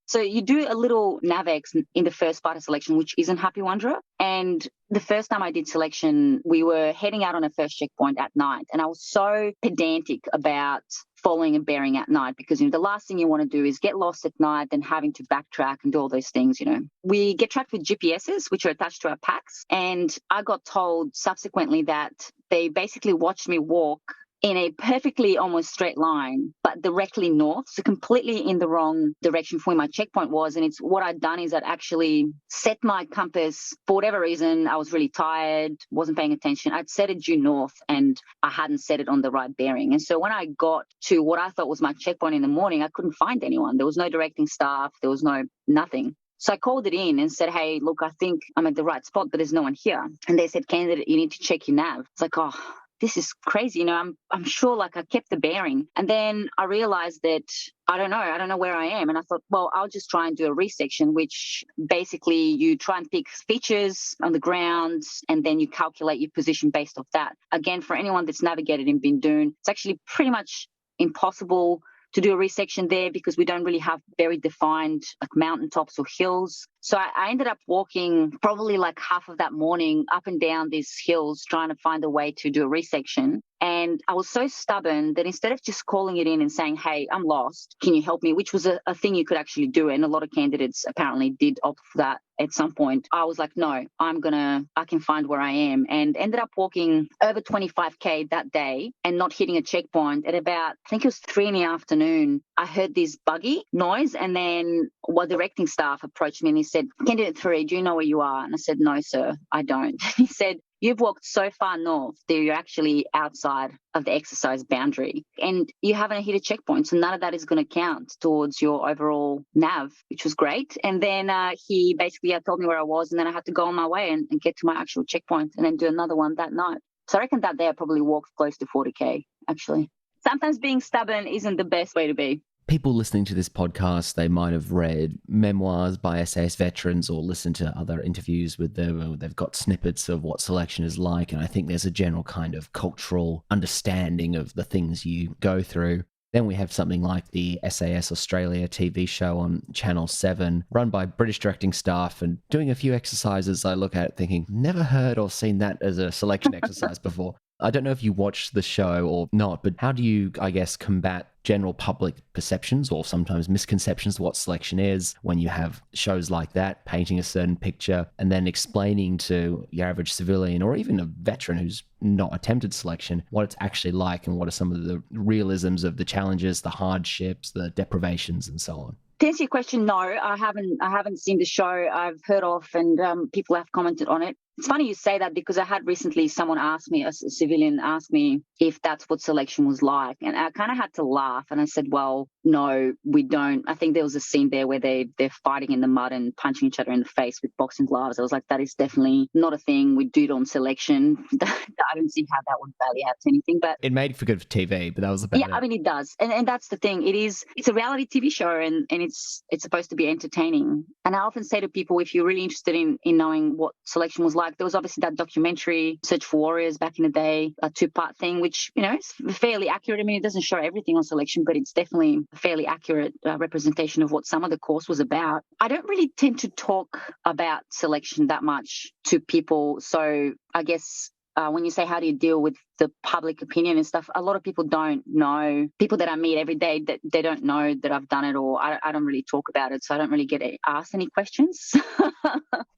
So you do a little NavX in the first part of selection, which isn't Happy Wanderer. And the first time I did selection, we were heading out on a first checkpoint at night. And I was so pedantic about following a bearing at night because, the last thing you want to do is get lost at night and having to backtrack and do all those things, We get tracked with GPSs, which are attached to our packs. And I got told subsequently that they basically watched me walk in a perfectly almost straight line, but directly north, so completely in the wrong direction from where my checkpoint was. And it's what I'd done is I'd actually set my compass for whatever reason. I was really tired, wasn't paying attention. I'd set it due north and I hadn't set it on the right bearing. And so when I got to what I thought was my checkpoint in the morning, I couldn't find anyone. There was no directing staff. There was nothing. So I called it in and said, hey, look, I think I'm at the right spot, but there's no one here. And they said, candidate, you need to check your nav. It's like, oh, this is crazy. I'm sure like I kept the bearing. And then I realized that I don't know where I am. And I thought, well, I'll just try and do a resection, which basically you try and pick features on the ground and then you calculate your position based off that. Again, for anyone that's navigated in Bindoon, it's actually pretty much impossible to do a resection there because we don't really have very defined like mountaintops or hills. So I ended up walking probably like half of that morning up and down these hills trying to find a way to do a resection. And I was so stubborn that instead of just calling it in and saying, hey, I'm lost, can you help me? Which was a thing you could actually do. And a lot of candidates apparently did opt for that at some point. I was like, no, I can find where I am. And ended up walking over 25K that day and not hitting a checkpoint at about, I think it was 3 p.m. I heard this buggy noise and then directing staff approached me and he said, candidate 3, do you know where you are? And I said, no, sir, I don't. He said, you've walked so far north that you're actually outside of the exercise boundary and you haven't hit a checkpoint. So none of that is going to count towards your overall nav, which was great. And then he basically told me where I was and then I had to go on my way and get to my actual checkpoint and then do another one that night. So I reckon that day I probably walked close to 40K, actually. Sometimes being stubborn isn't the best way to be. People listening to this podcast, they might have read memoirs by SAS veterans or listened to other interviews with them, or they've got snippets of what selection is like. And I think there's a general kind of cultural understanding of the things you go through. Then we have something like the SAS Australia TV show on Channel 7, run by British directing staff and doing a few exercises. I look at it thinking, never heard or seen that as a selection exercise before. I don't know if you watched the show or not, but how do you, I guess, combat general public perceptions or sometimes misconceptions of what selection is when you have shows like that, painting a certain picture and then explaining to your average civilian or even a veteran who's not attempted selection what it's actually like and what are some of the realisms of the challenges, the hardships, the deprivations and so on? To answer your question, no, I haven't seen the show. I've heard of and people have commented on it. It's funny you say that because I had recently someone ask me, a civilian asked me if that's what selection was like. And I kind of had to laugh. And I said, well, no, we don't. I think there was a scene there where they're fighting in the mud and punching each other in the face with boxing gloves. I was like, that is definitely not a thing we do it on selection. I don't see how that would value add to anything. But it made for good TV, but that was about it. I mean, it does. And that's the thing. It's a reality TV show and it's supposed to be entertaining. And I often say to people, if you're really interested in knowing what selection was like, there was obviously that documentary, Search for Warriors, back in the day, a 2-part thing, which, is fairly accurate. I mean, it doesn't show everything on selection, but it's definitely a fairly accurate representation of what some of the course was about. I don't really tend to talk about selection that much to people. So I guess when you say how do you deal with the public opinion and stuff, a lot of people don't know. People that I meet every day, that they don't know that I've done it, or I don't really talk about it, so I don't really get asked any questions.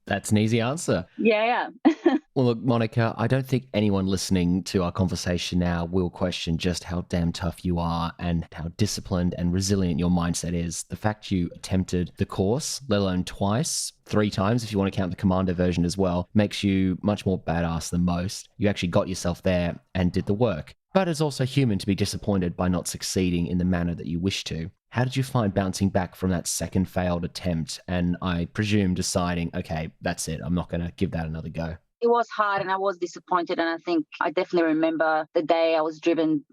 That's an easy answer. Yeah. Well, look, Monika, I don't think anyone listening to our conversation now will question just how damn tough you are and how disciplined and resilient your mindset is. The fact you attempted the course, let alone twice, 3 times if you want to count the Commando version as well, makes you much more badass than most. You actually got yourself there and did the work. But it's also human to be disappointed by not succeeding in the manner that you wish to. How did you find bouncing back from that second failed attempt and, I presume, deciding, okay, that's it, I'm not going to give that another go? It was hard and I was disappointed, and I think I definitely remember the day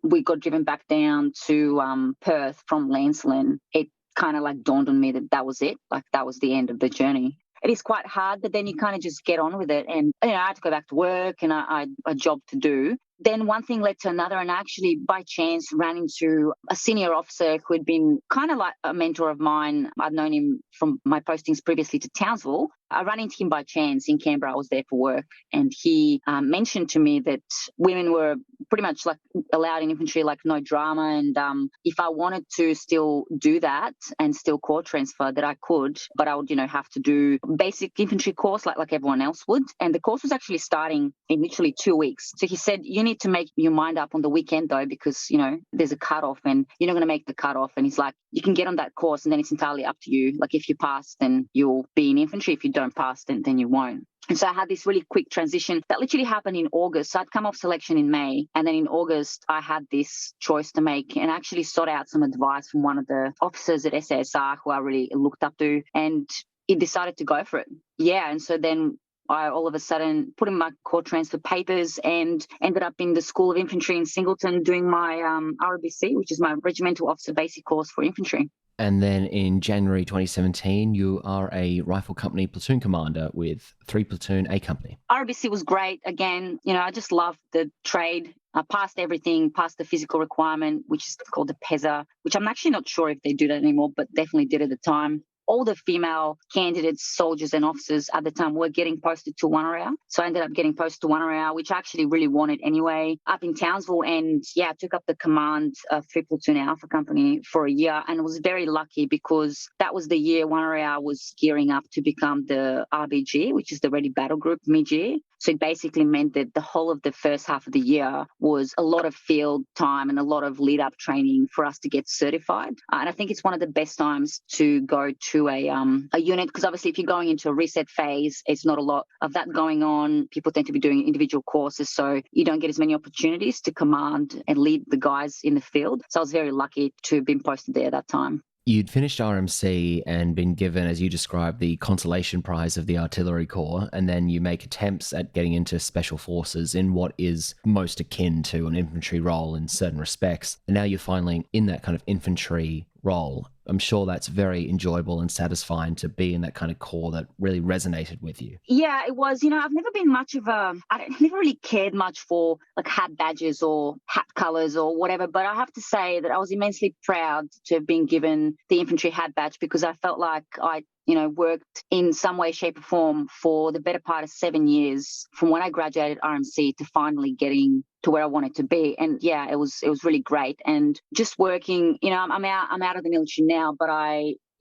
we got driven back down to Perth from Lancelin. It kind of like dawned on me that was it, like that was the end of the journey. It is quite hard, but then you kind of just get on with it. And, I had to go back to work and I had a job to do. Then one thing led to another, and I actually, by chance, ran into a senior officer who had been kind of like a mentor of mine. I'd known him from my postings previously to Townsville. I ran into him by chance in Canberra. I was there for work, and he mentioned to me that women were pretty much like allowed in infantry, like no drama. And if I wanted to still do that and still corps transfer, that I could, but I would, have to do basic infantry course like everyone else would. And the course was actually starting in literally 2 weeks. So he said, you need to make your mind up on the weekend though, because, there's a cutoff and you're not going to make the cutoff. And he's like, you can get on that course and then it's entirely up to you. Like if you pass, then you'll be in infantry. If you don't pass, then you won't. And so I had this really quick transition that literally happened in August. So I'd come off selection in May. And then in August, I had this choice to make and actually sought out some advice from one of the officers at SASR who I really looked up to. And he decided to go for it. Yeah. And so then I all of a sudden put in my corps transfer papers and ended up in the School of Infantry in Singleton doing my RBC, which is my Regimental Officer Basic Course for Infantry. And then in January 2017, you are a Rifle Company platoon commander with 3 Platoon A Company. RBC was great. Again, I just loved the trade. I passed everything, passed the physical requirement, which is called the PESA, which I'm actually not sure if they do that anymore, but definitely did at the time. All the female candidates, soldiers and officers at the time were getting posted to 1 area. So I ended up getting posted to 1 area, which I actually really wanted anyway, up in Townsville. And I took up the command of 3 Platoon Alpha Company for a year and was very lucky because that was the year 1 area was gearing up to become the RBG, which is the Ready Battle Group mid-year. So it basically meant that the whole of the first half of the year was a lot of field time and a lot of lead-up training for us to get certified. And I think it's one of the best times to go to a unit because obviously if you're going into a reset phase, it's not a lot of that going on. People tend to be doing individual courses, so you don't get as many opportunities to command and lead the guys in the field. So I was very lucky to have been posted there at that time. You'd finished RMC and been given, as you described, the consolation prize of the Artillery Corps, and then you make attempts at getting into Special Forces in what is most akin to an infantry role in certain respects. And now you're finally in that kind of infantry role. I'm sure that's very enjoyable and satisfying to be in that kind of corps that really resonated with you. Yeah, it was. I've never been much of I never really cared much for like hat badges or hat colours or whatever, but I have to say that I was immensely proud to have been given the infantry hat badge because I felt like I worked in some way, shape or form for the better part of 7 years from when I graduated RMC to finally getting to where I wanted to be. And yeah, it was really great. And just working, I'm out of the military now, but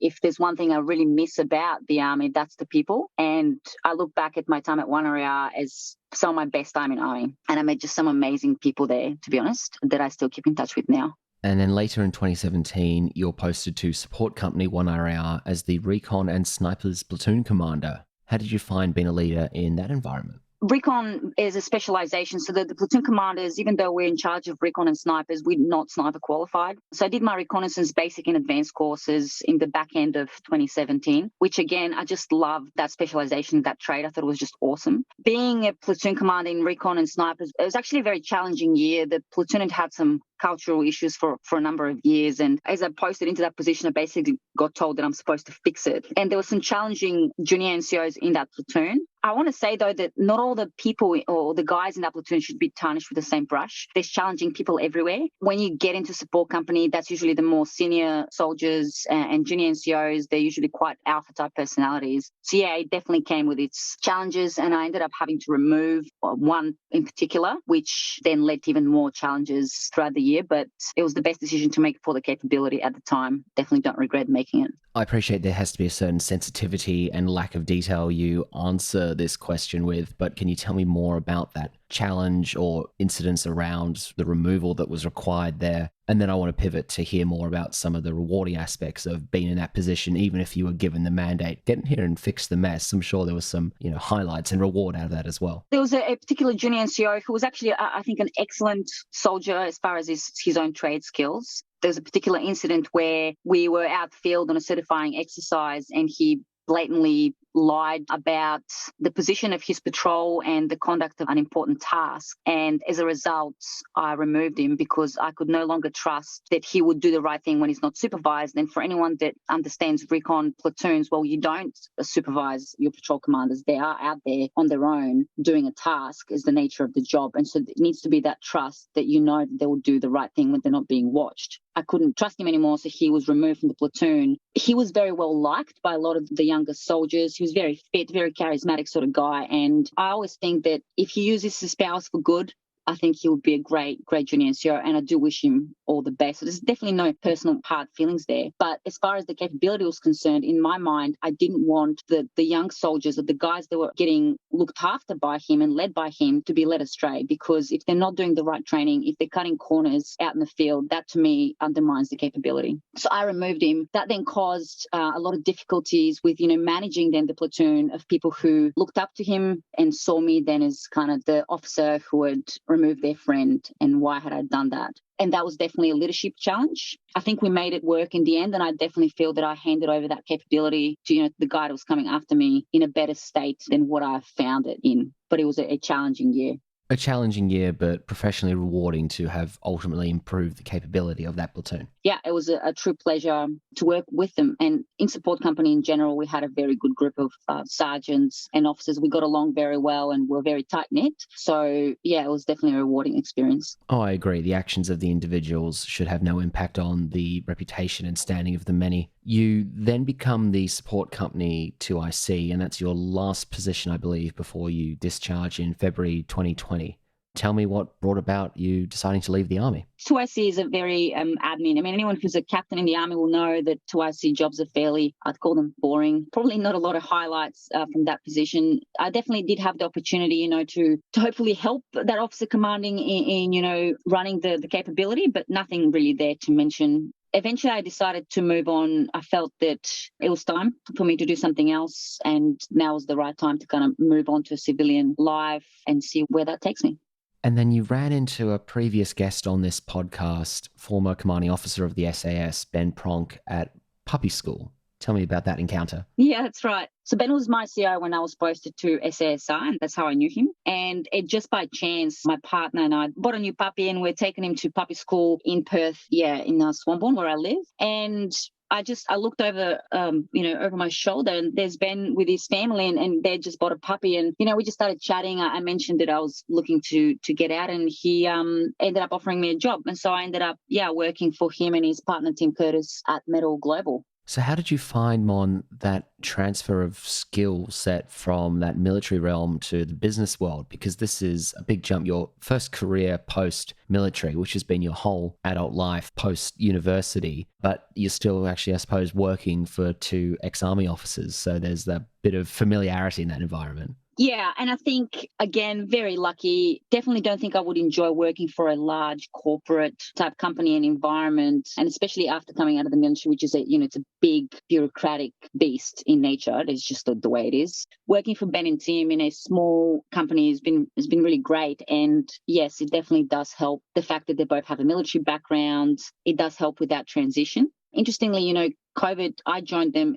if there's one thing I really miss about the Army, that's the people. And I look back at my time at 1 area as some of my best time in Army. And I met just some amazing people there, to be honest, that I still keep in touch with now. And then later in 2017, you're posted to Support Company 1RAR as the Recon and Snipers Platoon Commander. How did you find being a leader in that environment? Recon is a specialization, so the platoon commanders, even though we're in charge of recon and snipers, we're not sniper qualified. So I did my reconnaissance basic and advanced courses in the back end of 2017, which again, I just loved that specialization, that trade. I thought it was just awesome. Being a platoon commander in recon and snipers, it was actually a very challenging year. The platoon had some cultural issues for a number of years. And as I posted into that position, I basically got told that I'm supposed to fix it. And there were some challenging junior NCOs in that platoon. I want to say, though, that not all the people or the guys in that platoon should be tarnished with the same brush. There's challenging people everywhere. When you get into support company, that's usually the more senior soldiers and junior NCOs. They're usually quite alpha type personalities. So yeah, it definitely came with its challenges, and I ended up having to remove one in particular, which then led to even more challenges throughout the year. But it was the best decision to make for the capability at the time. Definitely don't regret making it. I appreciate there has to be a certain sensitivity and lack of detail you answer this question with, but can you tell me more about that challenge or incidents around the removal that was required there? And then I want to pivot to hear more about some of the rewarding aspects of being in that position, even if you were given the mandate. Get in here and fix the mess. I'm sure there was some, highlights and reward out of that as well. There was a particular junior NCO who was actually, I think, an excellent soldier as far as his own trade skills. There was a particular incident where we were outfield on a certifying exercise, and he blatantly lied about the position of his patrol and the conduct of an important task. And as a result, I removed him because I could no longer trust that he would do the right thing when he's not supervised. And for anyone that understands recon platoons, well, you don't supervise your patrol commanders. They are out there on their own doing a task, is the nature of the job. And so it needs to be that trust that you know that they will do the right thing when they're not being watched. I couldn't trust him anymore, so he was removed from the platoon. He was very well liked by a lot of the younger soldiers. He was very fit, very charismatic sort of guy. And I always think that if he uses his powers for good, I think he would be a great junior NCO, and I do wish him all the best. So there's definitely no personal hard feelings there. But as far as the capability was concerned, in my mind, I didn't want the young soldiers or the guys that were getting looked after by him and led by him to be led astray, because if they're not doing the right training, if they're cutting corners out in the field, that to me undermines the capability. So I removed him. That then caused a lot of difficulties with, managing then the platoon of people who looked up to him and saw me then as kind of the officer who had remove their friend, and why had I done that? And that was definitely a leadership challenge. I think we made it work in the end, and I definitely feel that I handed over that capability to the guy that was coming after me in a better state than what I found it in. But it was a challenging year. A challenging year, but professionally rewarding to have ultimately improved the capability of that platoon. Yeah, it was a true pleasure to work with them. And in support company in general, we had a very good group of sergeants and officers. We got along very well and were very tight-knit. So, yeah, it was definitely a rewarding experience. Oh, I agree. The actions of the individuals should have no impact on the reputation and standing of the many. You then become the support company 2IC, and that's your last position, I believe, before you discharge in February 2020. Tell me what brought about you deciding to leave the Army. 2IC is a very admin. I mean, anyone who's a captain in the Army will know that 2IC jobs are fairly, I'd call them boring. Probably not a lot of highlights from that position. I definitely did have the opportunity, to hopefully help that officer commanding in running the capability, but nothing really there to mention. Eventually, I decided to move on. I felt that it was time for me to do something else, and now was the right time to kind of move on to a civilian life and see where that takes me. And then you ran into a previous guest on this podcast, former commanding officer of the SAS, Ben Pronk, at puppy school. Tell me about that encounter. Yeah, that's right. So Ben was my CO when I was posted to SASR, and that's how I knew him. And it just by chance, my partner and I bought a new puppy, and we're taking him to puppy school in Perth, in Swanbourne, where I live. And I looked over, over my shoulder, and there's Ben with his family, and they just bought a puppy, and we just started chatting. I mentioned that I was looking to get out, and he ended up offering me a job, and so I ended up working for him and his partner Tim Curtis at Metal Global. So how did you find, Mon, that transfer of skill set from that military realm to the business world? Because this is a big jump. Your first career post-military, which has been your whole adult life post-university, but you're still actually, I suppose, working for two ex-army officers. So there's that bit of familiarity in that environment. Yeah, and I think, again, very lucky. Definitely don't think I would enjoy working for a large corporate type company and environment, and especially after coming out of the military, which is it's a big bureaucratic beast in nature. It's just the way it is. Working for Ben and Tim in a small company has been really great, and yes, it definitely does help. The fact that they both have a military background, it does help with that transition. Interestingly, COVID, I joined them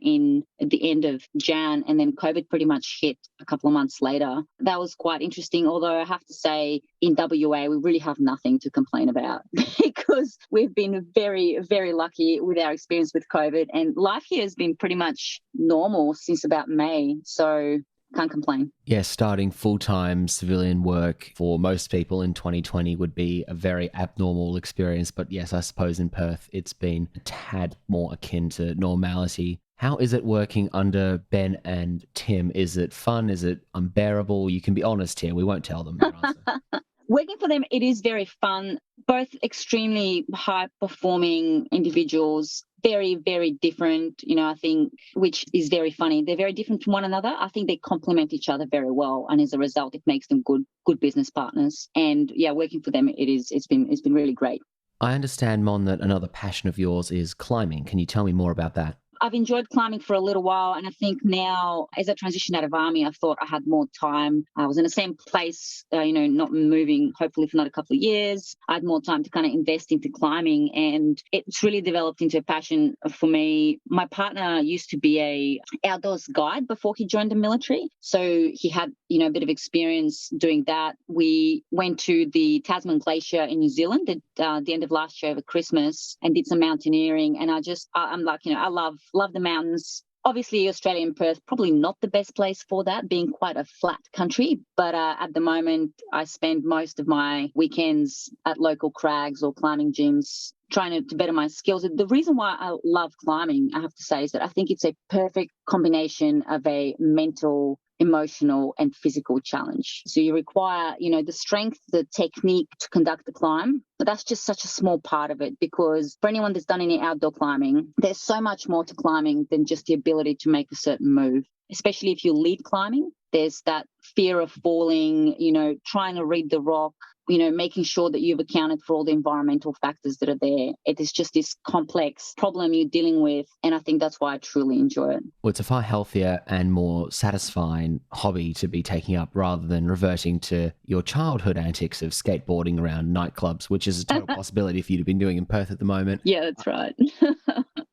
at the end of Jan, and then COVID pretty much hit a couple of months later. That was quite interesting, although I have to say in WA, we really have nothing to complain about because we've been very, very lucky with our experience with COVID, and life here has been pretty much normal since about May. So can't complain. Yeah, starting full-time civilian work for most people in 2020 would be a very abnormal experience. But yes, I suppose in Perth, it's been a tad more akin to normality. How is it working under Ben and Tim? Is it fun? Is it unbearable? You can be honest here. We won't tell them your answer. Working for them, it is very fun. Both extremely high-performing individuals, very, very different, I think, which is very funny. They're very different from one another. I think they complement each other very well, and as a result, it makes them good business partners. And yeah, working for them, it's been really great. I understand, Mon, that another passion of yours is climbing. Can you tell me more about that? I've enjoyed climbing for a little while, and I think now, as I transitioned out of army, I thought I had more time. I was in the same place, not moving, hopefully for another couple of years. I had more time to kind of invest into climbing, and it's really developed into a passion for me. My partner used to be a outdoors guide before he joined the military, so he had, a bit of experience doing that. We went to the Tasman Glacier in New Zealand at the end of last year over Christmas and did some mountaineering, and I'm like, I love the mountains. Obviously, Australian Perth, probably not the best place for that, being quite a flat country. But at the moment, I spend most of my weekends at local crags or climbing gyms trying to better my skills. The reason why I love climbing, I have to say, is that I think it's a perfect combination of a mental, emotional and physical challenge. So you require, the strength, the technique to conduct the climb, but that's just such a small part of it, because for anyone that's done any outdoor climbing, there's so much more to climbing than just the ability to make a certain move, especially if you lead climbing. There's that fear of falling, trying to read the rock, making sure that you've accounted for all the environmental factors that are there. It is just this complex problem you're dealing with, and I think that's why I truly enjoy it. Well, it's a far healthier and more satisfying hobby to be taking up rather than reverting to your childhood antics of skateboarding around nightclubs, which is a total possibility for you to be doing in Perth at the moment. Yeah, that's right.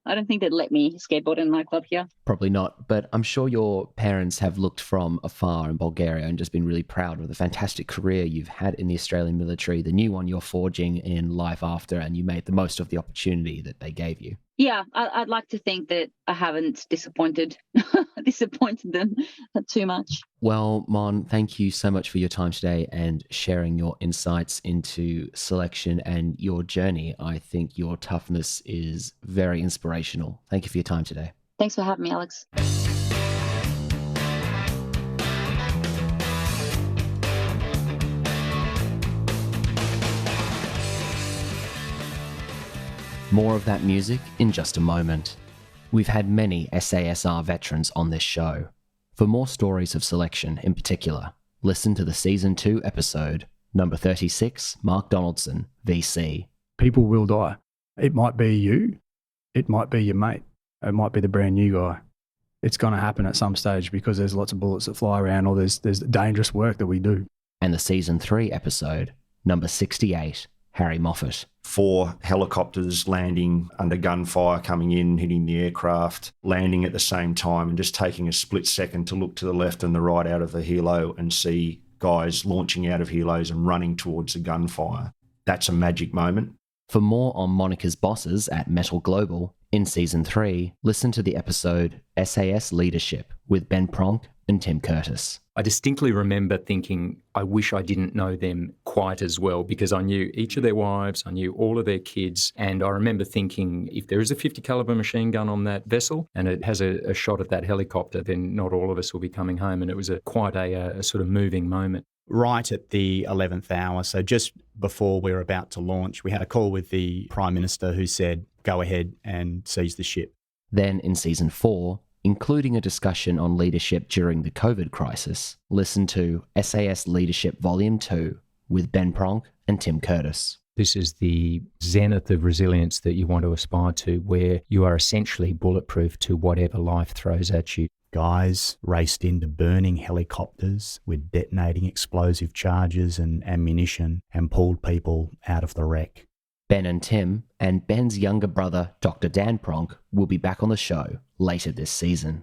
I don't think they'd let me skateboard in a nightclub here. Probably not, but I'm sure your parents have looked from afar in Bulgaria and just been really proud of the fantastic career you've had in the Australian military, the new one you're forging in life after, and you made the most of the opportunity that they gave you. Yeah, I'd like to think that I haven't disappointed them too much. Well, Mon, thank you so much for your time today and sharing your insights into selection and your journey. I think your toughness is very inspirational. Thank you for your time today. Thanks for having me, Alex. More of that music in just a moment. We've had many SASR veterans on this show. For more stories of selection in particular, listen to the Season 2 episode, number 36, Mark Donaldson, VC. People will die. It might be you, it might be your mate, it might be the brand new guy. It's going to happen at some stage because there's lots of bullets that fly around, or there's dangerous work that we do. And the Season 3 episode, number 68, Harry Moffitt. 4 helicopters landing under gunfire, coming in, hitting the aircraft, landing at the same time, and just taking a split second to look to the left and the right out of the helo and see guys launching out of helos and running towards the gunfire. That's a magic moment. For more on Monika's bosses at Metal Global, in Season 3, listen to the episode SAS Leadership with Ben Pronk and Tim Curtis. I distinctly remember thinking, I wish I didn't know them quite as well, because I knew each of their wives, I knew all of their kids, and I remember thinking, if there is a 50 caliber machine gun on that vessel and it has a shot at that helicopter, then not all of us will be coming home. And it was quite a sort of moving moment. Right at the 11th hour, so just before we were about to launch, we had a call with the Prime Minister who said, go ahead and seize the ship. Then in Season 4, including a discussion on leadership during the COVID crisis, listen to SAS Leadership Vol II with Ben Pronk and Tim Curtis. This is the zenith of resilience that you want to aspire to, where you are essentially bulletproof to whatever life throws at you. Guys raced into burning helicopters with detonating explosive charges and ammunition and pulled people out of the wreck. Ben and Tim, and Ben's younger brother, Dr. Dan Pronk, will be back on the show later this season.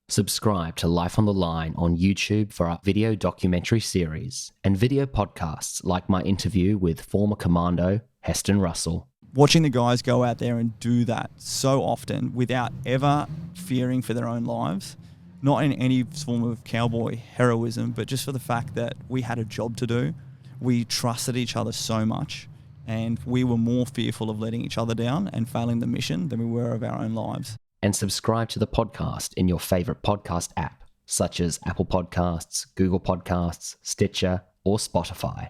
Subscribe to Life on the Line on YouTube for our video documentary series and video podcasts like my interview with former Commando Heston Russell. Watching the guys go out there and do that so often without ever fearing for their own lives, not in any form of cowboy heroism, but just for the fact that we had a job to do. We trusted each other so much, and we were more fearful of letting each other down and failing the mission than we were of our own lives. And subscribe to the podcast in your favourite podcast app, such as Apple Podcasts, Google Podcasts, Stitcher, or Spotify.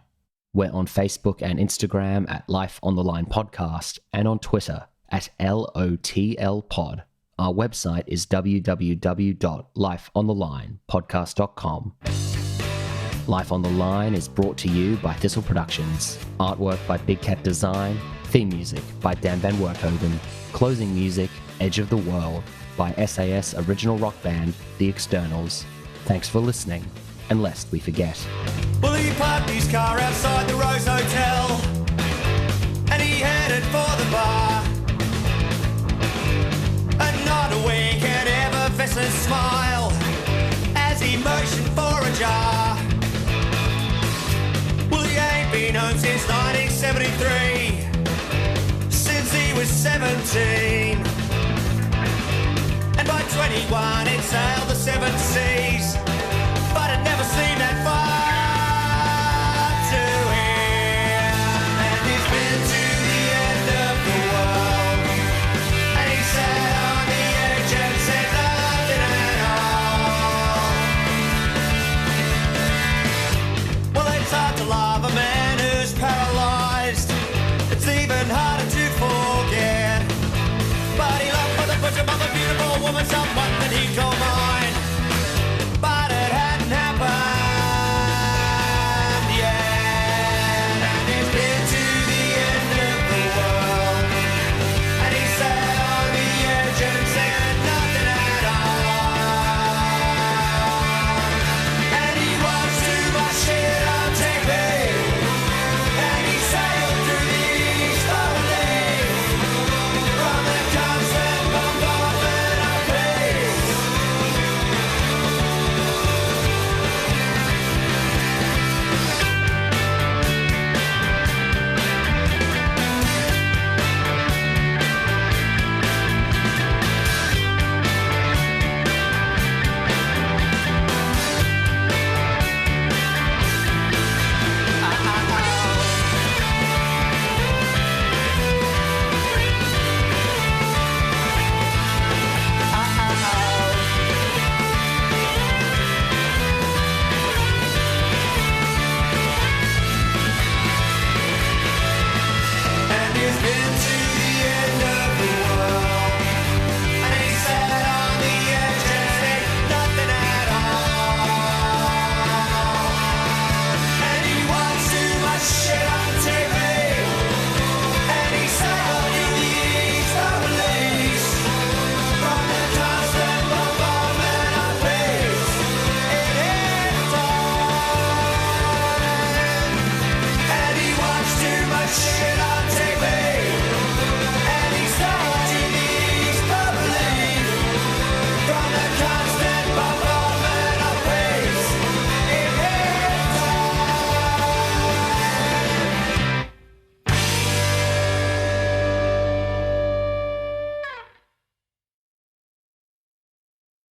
We're on Facebook and Instagram at Life on the Line Podcast and on Twitter at LOTLPod. Our website is www.lifeonthelinepodcast.com. Life on the Line is brought to you by Thistle Productions. Artwork by Big Cat Design. Theme music by Dan Van Werkhoven. Closing music, Edge of the World, by SAS original rock band, The Externals. Thanks for listening, and lest we forget. Well, he parked his car outside the Rose Hotel, and he headed for the bar. And not a wink and ever Vesser's smile, as he motioned for a jar. Well, he ain't been home since 1973, since he was 17. And by 21 he'd sailed the 7 seas, but it never seemed that far to him. And he's been to the end of the world, and he sat on the edge and said nothing at all. Well, it's hard to love a man who's paralysed. It's even harder to forget. But he loved for the butcher of a beautiful woman, someone that he called mine.